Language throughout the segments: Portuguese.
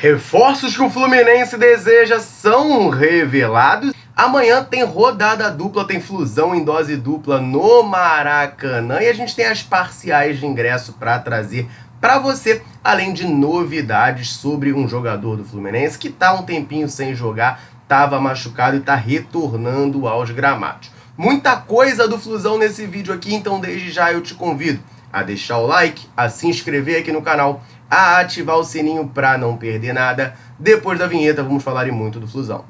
Reforços que o Fluminense deseja são revelados. Amanhã tem rodada dupla, tem Flusão em dose dupla no Maracanã. E a gente tem as parciais de ingresso para trazer para você, além de novidades sobre um jogador do Fluminense que está um tempinho sem jogar, estava machucado e está retornando aos gramados. Muita coisa do Flusão nesse vídeo aqui, então desde já eu te convido a deixar o like, a se inscrever aqui no canal, a ativar o sininho para não perder nada. Depois da vinheta vamos falar muito do Flusão.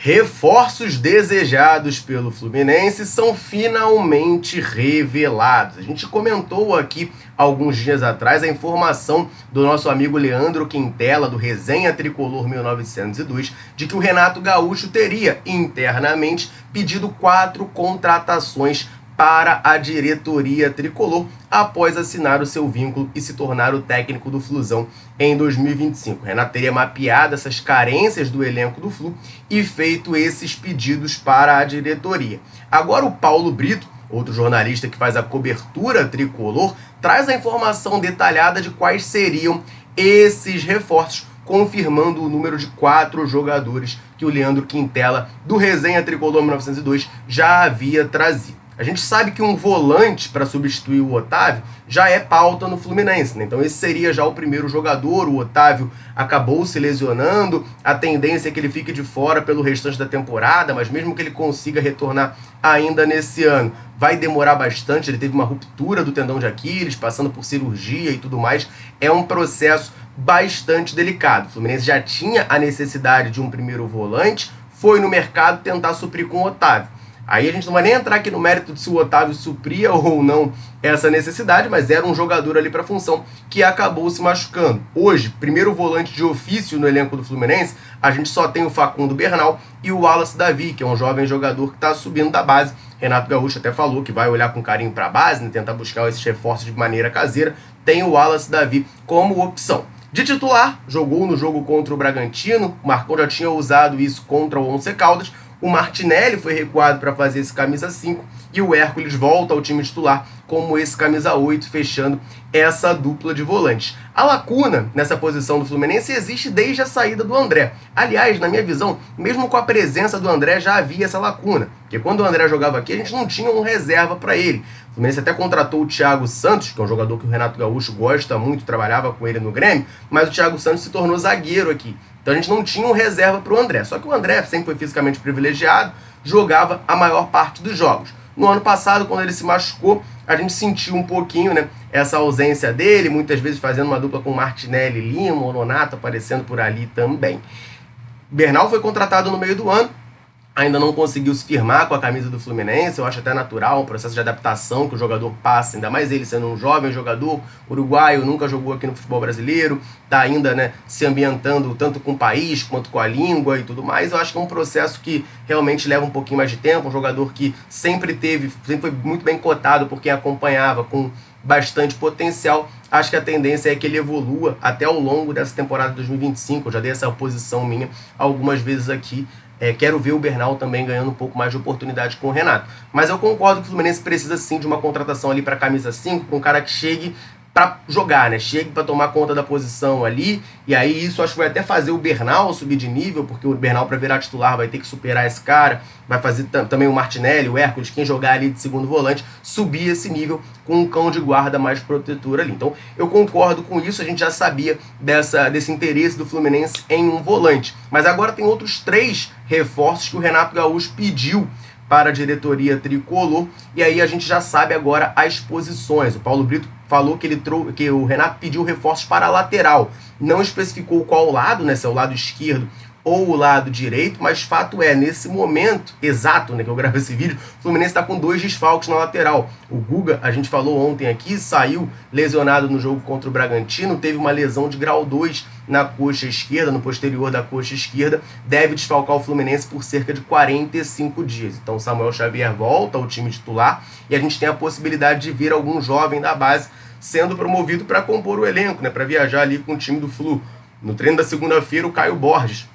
Reforços desejados pelo Fluminense são finalmente revelados. A gente comentou aqui alguns dias atrás a informação do nosso amigo Leandro Quintela, do Resenha Tricolor 1902, de que o Renato Gaúcho teria internamente pedido 4 contratações para a diretoria tricolor após assinar o seu vínculo e se tornar o técnico do Flusão em 2025. O Renato teria mapeado essas carências do elenco do Flu e feito esses pedidos para a diretoria. Agora o Paulo Brito, outro jornalista que faz a cobertura tricolor, traz a informação detalhada de quais seriam esses reforços, confirmando o número de 4 jogadores que o Leandro Quintela, do Resenha Tricolor 1902, já havia trazido. A gente sabe que um volante para substituir o Otávio já é pauta no Fluminense, né? Então esse seria já o primeiro jogador. O Otávio acabou se lesionando, a tendência é que ele fique de fora pelo restante da temporada, mas mesmo que ele consiga retornar ainda nesse ano, vai demorar bastante. Ele teve uma ruptura do tendão de Aquiles, passando por cirurgia e tudo mais. É um processo bastante delicado. O Fluminense já tinha a necessidade de um primeiro volante, foi no mercado tentar suprir com o Otávio. Aí a gente não vai nem entrar aqui no mérito de se o Otávio supria ou não essa necessidade, mas era um jogador ali para a função que acabou se machucando. Hoje, primeiro volante de ofício no elenco do Fluminense, a gente só tem o Facundo Bernal e o Wallace Davi, que é um jovem jogador que está subindo da base. Renato Gaúcho até falou que vai olhar com carinho para a base, né, tentar buscar esses reforços de maneira caseira. Tem o Wallace Davi como opção. De titular, jogou no jogo contra o Bragantino, o Marcão já tinha usado isso contra o Once Caldas. O Martinelli foi recuado para fazer esse camisa 5 e o Hércules volta ao time titular como esse camisa 8, fechando essa dupla de volantes. A lacuna nessa posição do Fluminense existe desde a saída do André. Aliás, na minha visão, mesmo com a presença do André já havia essa lacuna, porque quando o André jogava aqui a gente não tinha um reserva para ele. O Fluminense até contratou o Thiago Santos, que é um jogador que o Renato Gaúcho gosta muito, trabalhava com ele no Grêmio, mas o Thiago Santos se tornou zagueiro aqui. Então a gente não tinha um reserva para o André. Só que o André sempre foi fisicamente privilegiado, jogava a maior parte dos jogos. No ano passado, quando ele se machucou, a gente sentiu um pouquinho, né, essa ausência dele, muitas vezes fazendo uma dupla com Martinelli e Lima, o Nonato aparecendo por ali também. Bernal foi contratado no meio do ano, ainda não conseguiu se firmar com a camisa do Fluminense. Eu acho até natural, um processo de adaptação que o jogador passa, ainda mais ele sendo um jovem jogador uruguaio, nunca jogou aqui no futebol brasileiro, está ainda, né, se ambientando tanto com o país quanto com a língua e tudo mais. Eu acho que é um processo que realmente leva um pouquinho mais de tempo, um jogador que sempre foi muito bem cotado por quem acompanhava, com bastante potencial. Acho que a tendência é que ele evolua até ao longo dessa temporada de 2025. Eu já dei essa posição minha algumas vezes aqui. Quero ver o Bernal também ganhando um pouco mais de oportunidade com o Renato. Mas eu concordo que o Fluminense precisa sim de uma contratação ali para camisa 5, para um cara que chegue para jogar, né? Chegue para tomar conta da posição ali. E aí isso acho que vai até fazer o Bernal subir de nível, porque o Bernal, para virar titular, vai ter que superar esse cara. Vai fazer também o Martinelli, o Hércules, quem jogar ali de segundo volante, subir esse nível com um cão de guarda mais protetor ali. Então eu concordo com isso. A gente já sabia desse interesse do Fluminense em um volante. Mas agora tem outros 3 reforços que o Renato Gaúcho pediu para a diretoria tricolor, e aí a gente já sabe agora as posições. O Paulo Brito falou que o Renato pediu reforços para a lateral, não especificou qual lado, né, se é o lado esquerdo ou o lado direito, mas fato é, nesse momento exato, né, que eu gravo esse vídeo, o Fluminense está com 2 desfalques na lateral. O Guga, a gente falou ontem aqui, saiu lesionado no jogo contra o Bragantino, teve uma lesão de grau 2 na coxa esquerda, no posterior da coxa esquerda, deve desfalcar o Fluminense por cerca de 45 dias. Então o Samuel Xavier volta ao time titular e a gente tem a possibilidade de ver algum jovem da base sendo promovido para compor o elenco, né, para viajar ali com o time do Flu. No treino da segunda-feira, o Caio Borges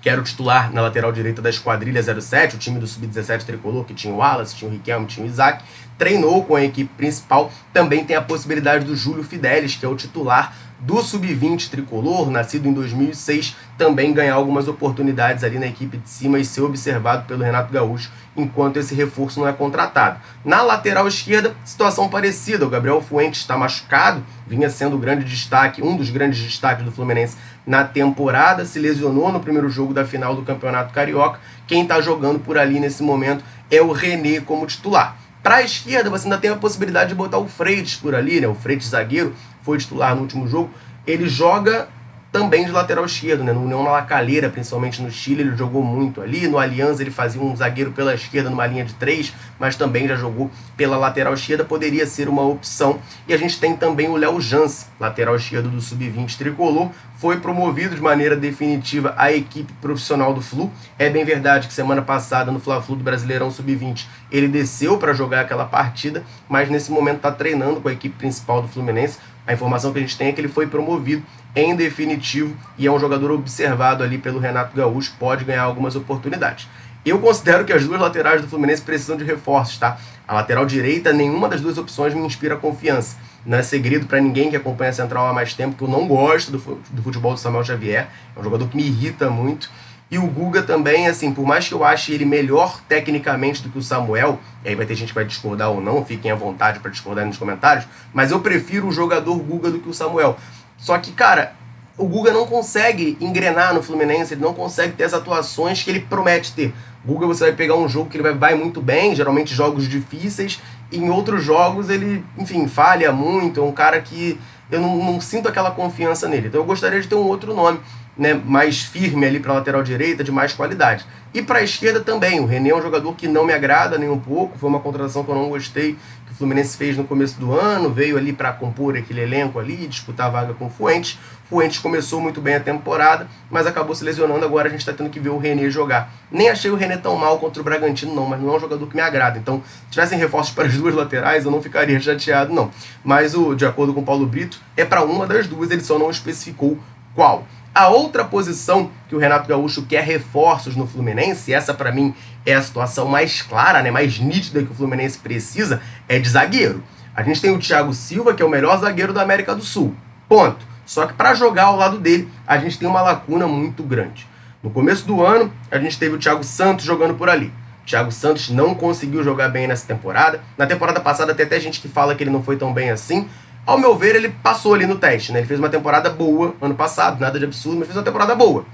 que era o titular na lateral direita da Esquadrilha 07, o time do Sub-17 tricolor, que tinha o Wallace, tinha o Riquelme, tinha o Isaac, treinou com a equipe principal. Também tem a possibilidade do Júlio Fidelis, que é o titular do Sub-20 tricolor, nascido em 2006, também ganhar algumas oportunidades ali na equipe de cima e ser observado pelo Renato Gaúcho enquanto esse reforço não é contratado. Na lateral esquerda, situação parecida, o Gabriel Fuentes está machucado, vinha sendo o grande destaque, um dos grandes destaques do Fluminense na temporada, se lesionou no primeiro jogo da final do Campeonato Carioca. Quem está jogando por ali nesse momento é o René como titular. Para a esquerda, você ainda tem a possibilidade de botar o Freitas por ali, né? O Freitas zagueiro foi titular no último jogo. Ele joga também de lateral esquerdo, né? No União La Calera, principalmente no Chile, ele jogou muito ali. No Alianza ele fazia um zagueiro pela esquerda numa linha de 3, mas também já jogou pela lateral esquerda, poderia ser uma opção. E a gente tem também o Léo Jance, lateral esquerdo do Sub-20 tricolor, foi promovido de maneira definitiva à equipe profissional do Flu. É bem verdade que semana passada, no Fla-Flu do Brasileirão Sub-20, ele desceu para jogar aquela partida, mas nesse momento está treinando com a equipe principal do Fluminense. A informação que a gente tem é que ele foi promovido em definitivo e é um jogador observado ali pelo Renato Gaúcho, pode ganhar algumas oportunidades. Eu considero que as duas laterais do Fluminense precisam de reforços, tá? A lateral direita, nenhuma das duas opções me inspira confiança. Não é segredo para ninguém que acompanha a Central há mais tempo que eu não gosto do futebol do Samuel Xavier. É um jogador que me irrita muito. E o Guga também, assim, por mais que eu ache ele melhor tecnicamente do que o Samuel, e aí vai ter gente que vai discordar ou não, fiquem à vontade para discordar nos comentários, mas eu prefiro o jogador Guga do que o Samuel. Só que, cara, o Guga não consegue engrenar no Fluminense, ele não consegue ter as atuações que ele promete ter. O Guga, você vai pegar um jogo que ele vai muito bem, geralmente jogos difíceis, e em outros jogos ele, enfim, falha muito, é um cara que eu não sinto aquela confiança nele. Então eu gostaria de ter um outro nome, né, mais firme ali para a lateral direita, de mais qualidade. E para a esquerda também, o René é um jogador que não me agrada nem um pouco, foi uma contratação que eu não gostei, que o Fluminense fez no começo do ano, veio ali para compor aquele elenco ali, disputar a vaga com o Fuentes. Fuentes começou muito bem a temporada, mas acabou se lesionando, agora a gente está tendo que ver o René jogar. Nem achei o René tão mal contra o Bragantino não, mas não é um jogador que me agrada, então se tivessem reforços para as duas laterais eu não ficaria chateado não. Mas de acordo com o Paulo Brito, é para uma das duas, ele só não especificou qual. A outra posição que o Renato Gaúcho quer reforços no Fluminense, essa para mim é a situação mais clara, né, mais nítida que o Fluminense precisa, é de zagueiro. A gente tem o Thiago Silva, que é o melhor zagueiro da América do Sul, ponto. Só que para jogar ao lado dele, a gente tem uma lacuna muito grande. No começo do ano, a gente teve o Thiago Santos jogando por ali. O Thiago Santos não conseguiu jogar bem nessa temporada. Na temporada passada tem até gente que fala que ele não foi tão bem assim. Ao meu ver, ele passou ali no teste, né? Ele fez uma temporada boa ano passado, nada de absurdo, mas fez uma temporada boa.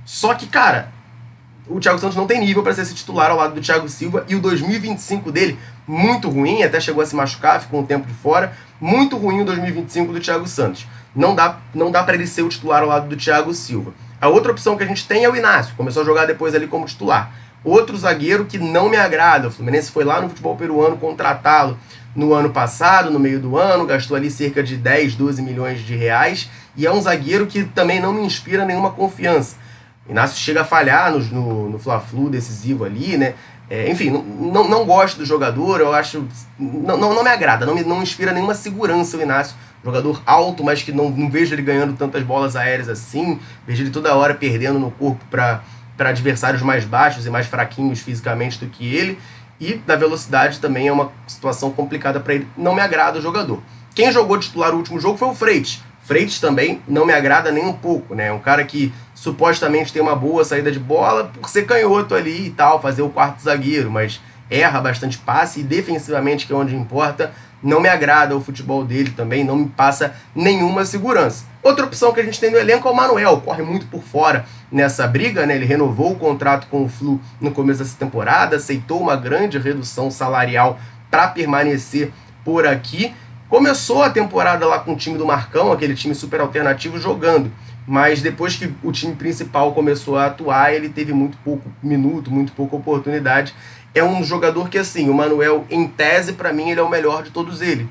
Só que, cara, o Thiago Santos não tem nível para ser esse titular ao lado do Thiago Silva, e o 2025 dele, muito ruim, até chegou a se machucar, ficou um tempo de fora. Muito ruim o 2025 do Thiago Santos. Não dá para ele ser o titular ao lado do Thiago Silva. A outra opção que a gente tem é o Inácio, começou a jogar depois ali como titular. Outro zagueiro que não me agrada, o Fluminense foi lá no futebol peruano contratá-lo no ano passado, no meio do ano, gastou ali cerca de 10, 12 milhões de reais, e é um zagueiro que também não me inspira nenhuma confiança. O Inácio chega a falhar no Fla-Flu decisivo ali, né? Enfim, não gosto do jogador, eu acho... Não me agrada, não me inspira nenhuma segurança o Inácio. Jogador alto, mas que não vejo ele ganhando tantas bolas aéreas assim, vejo ele toda hora perdendo no corpo para adversários mais baixos e mais fraquinhos fisicamente do que ele, e na velocidade também é uma situação complicada para ele. Não me agrada o jogador. Quem jogou titular o último jogo foi o Freitas. Freitas também não me agrada nem um pouco, né? É um cara que supostamente tem uma boa saída de bola por ser canhoto ali e tal, fazer o quarto zagueiro, mas erra bastante passe e defensivamente, que é onde importa, não me agrada o futebol dele também, não me passa nenhuma segurança. Outra opção que a gente tem no elenco é o Manuel, corre muito por fora nessa briga, né? Ele renovou o contrato com o Flu no começo dessa temporada, aceitou uma grande redução salarial para permanecer por aqui. Começou a temporada lá com o time do Marcão, aquele time super alternativo, jogando, mas depois que o time principal começou a atuar, ele teve muito pouco minuto, muito pouca oportunidade. É um jogador que, assim, o Manuel, em tese, para mim, ele é o melhor de todos eles.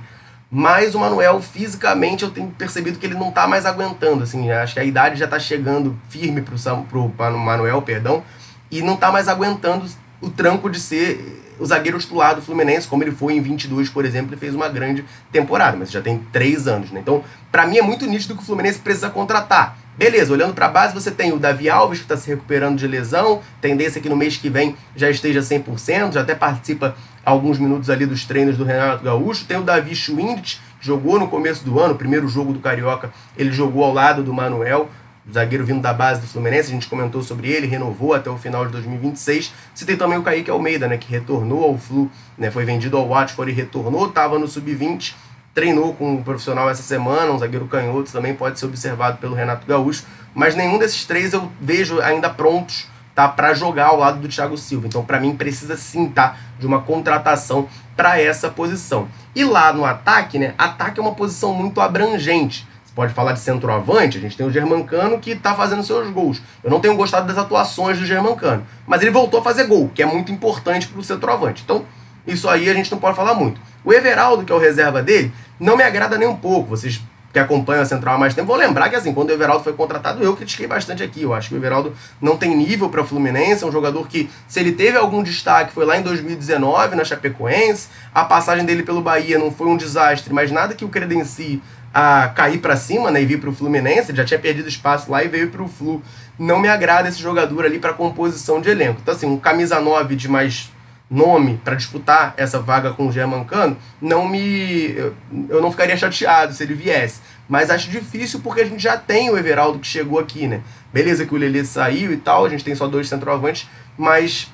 Mas o Manuel, fisicamente, eu tenho percebido que ele não tá mais aguentando, assim, acho que a idade já tá chegando firme pro Manuel, perdão, e não tá mais aguentando o tranco de ser o zagueiro titular do Fluminense, como ele foi em 22, por exemplo, ele fez uma grande temporada, mas já tem 3 anos, né? Então, para mim é muito nítido que o Fluminense precisa contratar. Beleza, olhando para a base, você tem o Davi Alves, que está se recuperando de lesão, tendência que no mês que vem já esteja 100%, já até participa alguns minutos ali dos treinos do Renato Gaúcho. Tem o Davi Schwindt, que jogou no começo do ano, o primeiro jogo do Carioca, ele jogou ao lado do Manuel, zagueiro vindo da base do Fluminense, a gente comentou sobre ele, renovou até o final de 2026. Citei também o Kaique Almeida, né, que retornou ao Flu, né, foi vendido ao Watford e retornou, estava no Sub-20, treinou com um profissional essa semana, um zagueiro canhoto, também pode ser observado pelo Renato Gaúcho, mas nenhum desses três eu vejo ainda prontos, tá, para jogar ao lado do Thiago Silva. Então, para mim, precisa sim, tá, de uma contratação para essa posição. E lá no ataque, né, ataque é uma posição muito abrangente. Você pode falar de centroavante, a gente tem o Germancano que está fazendo seus gols. Eu não tenho gostado das atuações do Germancano, mas ele voltou a fazer gol, que é muito importante para o centroavante. Então, isso aí a gente não pode falar muito. O Everaldo, que é o reserva dele, não me agrada nem um pouco. Vocês que acompanham a Central há mais tempo vão lembrar que, assim, quando o Everaldo foi contratado, eu critiquei bastante aqui. Eu acho que o Everaldo não tem nível para Fluminense, é um jogador que, se ele teve algum destaque, foi lá em 2019, na Chapecoense. A passagem dele pelo Bahia não foi um desastre, mas nada que o credencie a cair para cima, né, e vir para o Fluminense. Ele já tinha perdido espaço lá e veio para o Flu. Não me agrada esse jogador ali para composição de elenco. Então, assim, um camisa 9 de mais nome para disputar essa vaga com o Germancano, eu não ficaria chateado se ele viesse. Mas acho difícil porque a gente já tem o Everaldo que chegou aqui, né? Beleza que o Lelê saiu e tal, a gente tem só 2 centroavantes, mas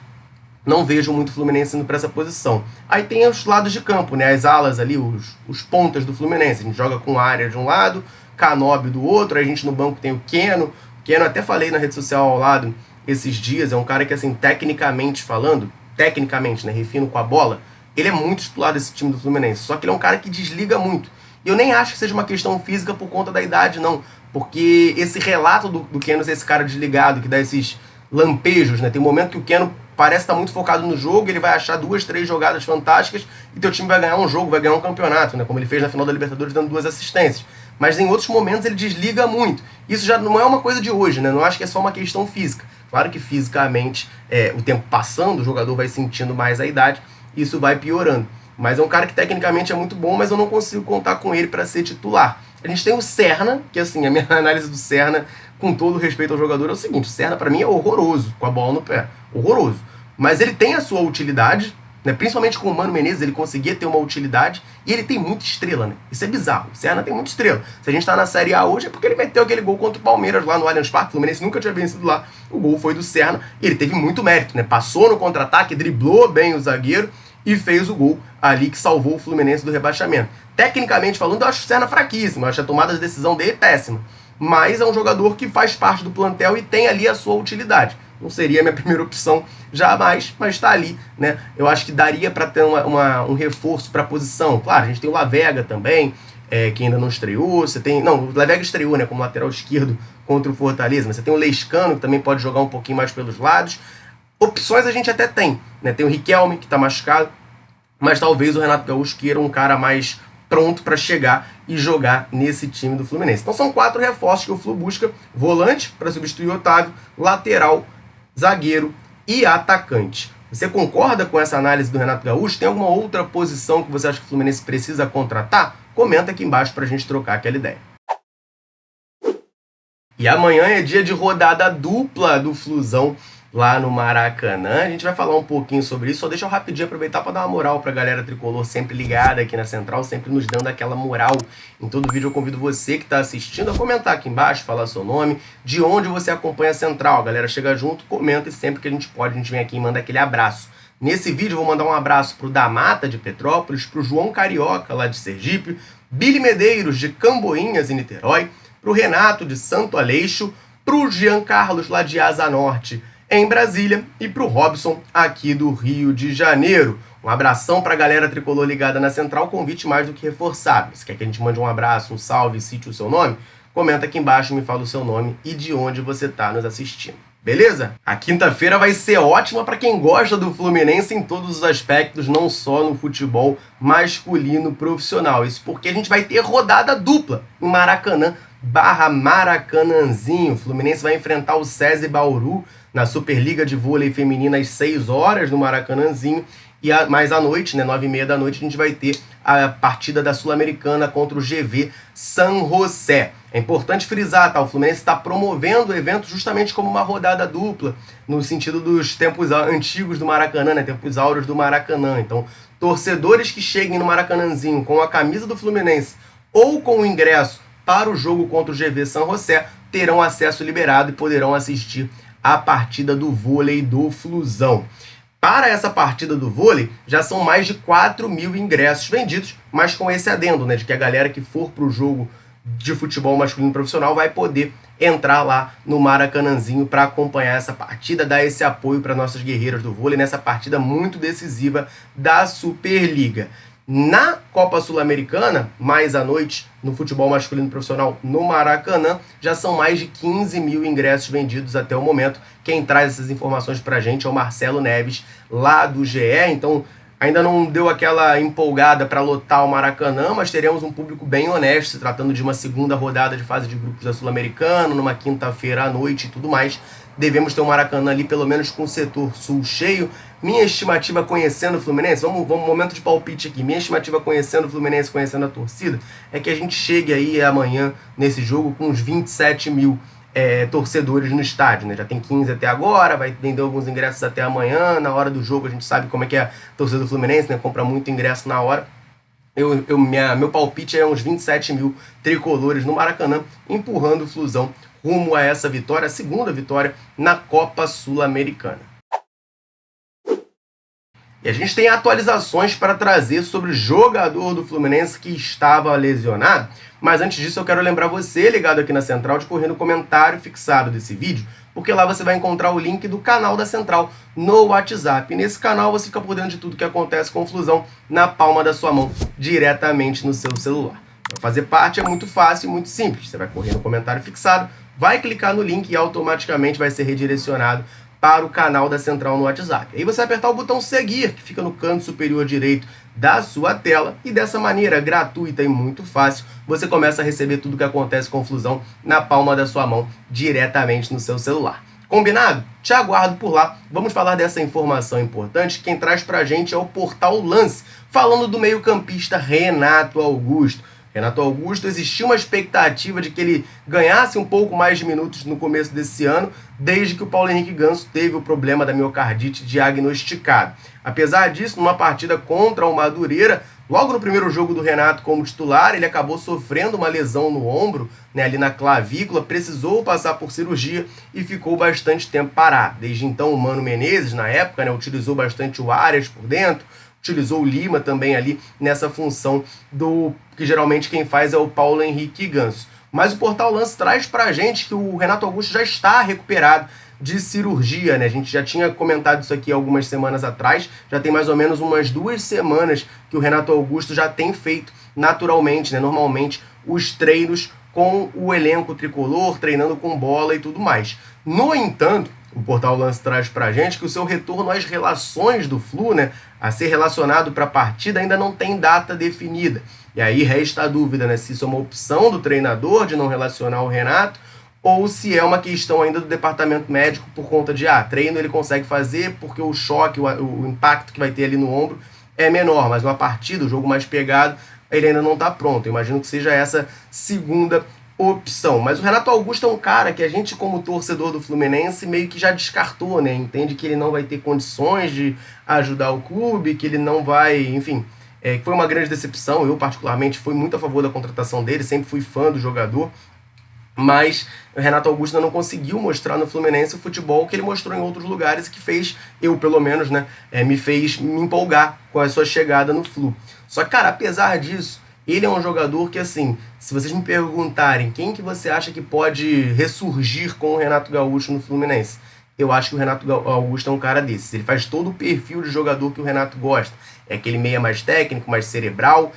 não vejo muito o Fluminense indo para essa posição. Aí tem os lados de campo, né? As alas ali, os pontas do Fluminense. A gente joga com a área de um lado, Canóbio do outro, aí a gente no banco tem o Keno. Keno, até falei na rede social ao lado esses dias, é um cara que, assim, tecnicamente, né, refino com a bola, ele é muito titular desse time do Fluminense, só que ele é um cara que desliga muito. E eu nem acho que seja uma questão física por conta da idade, não, porque esse relato do Keno ser esse cara desligado, que dá esses lampejos, né, tem um momento que o Keno parece estar muito focado no jogo, ele vai achar 2, 3 jogadas fantásticas e teu time vai ganhar um jogo, vai ganhar um campeonato, né, como ele fez na final da Libertadores dando 2 assistências. Mas em outros momentos ele desliga muito. Isso já não é uma coisa de hoje, né? Não acho que é só uma questão física. Claro que fisicamente, o tempo passando, o jogador vai sentindo mais a idade, isso vai piorando. Mas é um cara que tecnicamente é muito bom, mas eu não consigo contar com ele para ser titular. A gente tem o Serna, que, assim, a minha análise do Serna, com todo respeito ao jogador, é o seguinte: o Serna para mim é horroroso, com a bola no pé, horroroso. Mas ele tem a sua utilidade, né? Principalmente com o Mano Menezes, ele conseguia ter uma utilidade, e ele tem muita estrela, né? Isso é bizarro, o Serna tem muita estrela. Se a gente tá na Série A hoje é porque ele meteu aquele gol contra o Palmeiras lá no Allianz Parque, o Fluminense nunca tinha vencido lá, o gol foi do Serna, e ele teve muito mérito, né? Passou no contra-ataque, driblou bem o zagueiro e fez o gol ali que salvou o Fluminense do rebaixamento. Tecnicamente falando, eu acho o Serna fraquíssimo, eu acho a tomada de decisão dele péssima, mas é um jogador que faz parte do plantel e tem ali a sua utilidade. Não seria a minha primeira opção jamais, mas está ali, né? Eu acho que daria para ter um reforço para a posição. Claro, a gente tem o Lavega também, que ainda não estreou. Você tem, não, o Lavega estreou, né, como lateral esquerdo contra o Fortaleza. Mas você tem o Lescano, que também pode jogar um pouquinho mais pelos lados. Opções a gente até tem, né? Tem o Riquelme, que está machucado, mas talvez o Renato Gaúcho queira um cara mais pronto para chegar e jogar nesse time do Fluminense. Então são 4 reforços que o Flu busca: volante para substituir o Otávio, lateral, zagueiro e atacante. Você concorda com essa análise do Renato Gaúcho? Tem alguma outra posição que você acha que o Fluminense precisa contratar? Comenta aqui embaixo pra gente trocar aquela ideia. E amanhã é dia de rodada dupla do Flusão lá no Maracanã. A gente vai falar um pouquinho sobre isso. Só deixa eu rapidinho aproveitar para dar uma moral para a galera tricolor sempre ligada aqui na Central, sempre nos dando aquela moral. Em todo vídeo eu convido você que está assistindo a comentar aqui embaixo, falar seu nome, de onde você acompanha a Central. A galera chega junto, comenta e sempre que a gente pode, a gente vem aqui e manda aquele abraço. Nesse vídeo eu vou mandar um abraço pro da Mata de Petrópolis, pro João Carioca lá de Sergipe, Billy Medeiros de Camboinhas em Niterói, pro Renato de Santo Aleixo, pro Jean Carlos lá de Asa Norte em Brasília e pro Robson aqui do Rio de Janeiro. Um abração pra galera tricolor ligada na Central, convite mais do que reforçado. Se quer que a gente mande um abraço, um salve, cite o seu nome, comenta aqui embaixo, me fala o seu nome e de onde você tá nos assistindo. Beleza? A quinta-feira vai ser ótima para quem gosta do Fluminense em todos os aspectos, não só no futebol masculino profissional. Isso porque a gente vai ter rodada dupla em Maracanã / Maracanãzinho. O Fluminense vai enfrentar o SESI Bauru na Superliga de Vôlei Feminina às 6 horas no Maracanãzinho. E mais à noite, né, 9h30 da noite, a gente vai ter a partida da Sul-Americana contra o GV San José. É importante frisar, tá? O Fluminense está promovendo o evento justamente como uma rodada dupla, no sentido dos tempos antigos do Maracanã, né? Tempos áureos do Maracanã. Então, torcedores que cheguem no Maracanãzinho com a camisa do Fluminense ou com o ingresso para o jogo contra o GV San José terão acesso liberado e poderão assistir a partida do vôlei do Flusão. Para essa partida do vôlei, já são mais de 4.000 ingressos vendidos, mas com esse adendo, né, de que a galera que for para o jogo de futebol masculino profissional vai poder entrar lá no Maracanãzinho para acompanhar essa partida, dar esse apoio para nossas guerreiras do vôlei nessa partida muito decisiva da Superliga. Na Copa Sul-Americana, mais à noite, no futebol masculino profissional no Maracanã, já são mais de 15.000 ingressos vendidos até o momento. Quem traz essas informações para a gente é o Marcelo Neves, lá do GE. Então, ainda não deu aquela empolgada para lotar o Maracanã, mas teremos um público bem honesto, se tratando de uma segunda rodada de fase de grupos da Sul-Americana, numa quinta-feira à noite e tudo mais. Devemos ter um Maracanã ali, pelo menos com o setor sul cheio. Minha estimativa conhecendo o Fluminense, vamos momento de palpite aqui. Minha estimativa conhecendo o Fluminense, conhecendo a torcida, é que a gente chegue aí amanhã nesse jogo com uns 27.000 torcedores no estádio, né? Já tem 15 até agora, vai vender alguns ingressos até amanhã. Na hora do jogo a gente sabe como é que é a torcida do Fluminense, né? Compra muito ingresso na hora. Meu palpite é uns 27.000 tricolores no Maracanã, empurrando o Flusão rumo a essa vitória, a segunda vitória na Copa Sul-Americana. E a gente tem atualizações para trazer sobre o jogador do Fluminense que estava lesionado. Mas antes disso eu quero lembrar você, ligado aqui na Central, de correr no comentário fixado desse vídeo, porque lá você vai encontrar o link do canal da Central no WhatsApp. E nesse canal você fica por dentro de tudo que acontece com o Flusão na palma da sua mão, diretamente no seu celular. Para fazer parte é muito fácil e muito simples. Você vai correr no comentário fixado, vai clicar no link e automaticamente vai ser redirecionado para o canal da Central no WhatsApp. Aí você vai apertar o botão seguir, que fica no canto superior direito da sua tela, e dessa maneira gratuita e muito fácil, você começa a receber tudo que acontece com o Flusão na palma da sua mão, diretamente no seu celular. Combinado? Te aguardo por lá. Vamos falar dessa informação importante. Quem traz pra gente é o Portal Lance, falando do meio-campista Renato Augusto. Renato Augusto, existia uma expectativa de que ele ganhasse um pouco mais de minutos no começo desse ano, desde que o Paulo Henrique Ganso teve o problema da miocardite diagnosticado. Apesar disso, numa partida contra o Madureira, logo no primeiro jogo do Renato como titular, ele acabou sofrendo uma lesão no ombro, né, ali na clavícula, precisou passar por cirurgia e ficou bastante tempo parado. Desde então, o Mano Menezes, na época, né, utilizou bastante o Arias por dentro, utilizou o Lima também ali nessa função que geralmente quem faz é o Paulo Henrique Ganso. Mas o Portal Lance traz pra gente que o Renato Augusto já está recuperado de cirurgia, né? A gente já tinha comentado isso aqui algumas semanas atrás, já tem mais ou menos umas 2 semanas que o Renato Augusto já tem feito naturalmente, né? Normalmente, os treinos com o elenco tricolor, treinando com bola e tudo mais. No entanto, o Portal Lance traz pra gente que o seu retorno às relações do Flu, né, a ser relacionado para a partida, ainda não tem data definida. E aí resta a dúvida, né, se isso é uma opção do treinador de não relacionar o Renato, ou se é uma questão ainda do departamento médico por conta de, treino ele consegue fazer porque o choque, o impacto que vai ter ali no ombro é menor, mas uma partida, o jogo mais pegado, ele ainda não está pronto. Eu imagino que seja essa segunda opção. Mas o Renato Augusto é um cara que a gente, como torcedor do Fluminense, meio que já descartou, né? Entende que ele não vai ter condições de ajudar o clube, que ele não vai, enfim, foi uma grande decepção. Eu, particularmente, fui muito a favor da contratação dele, sempre fui fã do jogador, mas o Renato Augusto ainda não conseguiu mostrar no Fluminense o futebol que ele mostrou em outros lugares, que fez, eu pelo menos, né, me fez me empolgar com a sua chegada no Flu. Só que, cara, apesar disso, ele é um jogador que, assim, se vocês me perguntarem quem que você acha que pode ressurgir com o Renato Gaúcho no Fluminense, eu acho que o Renato Augusto é um cara desses. Ele faz todo o perfil de jogador que o Renato gosta. É aquele meia mais técnico, mais cerebral,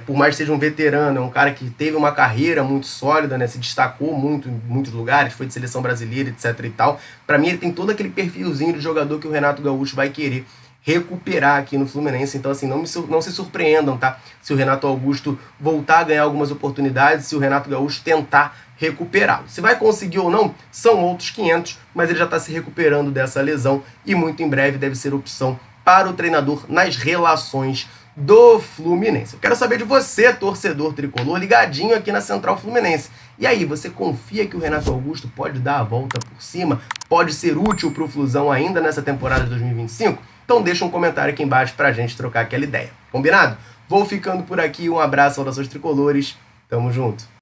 por mais que seja um veterano, é um cara que teve uma carreira muito sólida, né, se destacou muito em muitos lugares, foi de seleção brasileira, etc e tal. Para mim, ele tem todo aquele perfilzinho de jogador que o Renato Gaúcho vai querer recuperar aqui no Fluminense. Então, assim, não se surpreendam, tá? Se o Renato Augusto voltar a ganhar algumas oportunidades, se o Renato Gaúcho tentar recuperá-lo. Se vai conseguir ou não, são outros 500, mas ele já está se recuperando dessa lesão e muito em breve deve ser opção para o treinador nas relações do Fluminense. Eu quero saber de você, torcedor tricolor, ligadinho aqui na Central Fluminense. E aí, você confia que o Renato Augusto pode dar a volta por cima? Pode ser útil para o Flusão ainda nessa temporada de 2025? Então deixa um comentário aqui embaixo pra gente trocar aquela ideia. Combinado? Vou ficando por aqui, um abraço, saudações tricolores, tamo junto.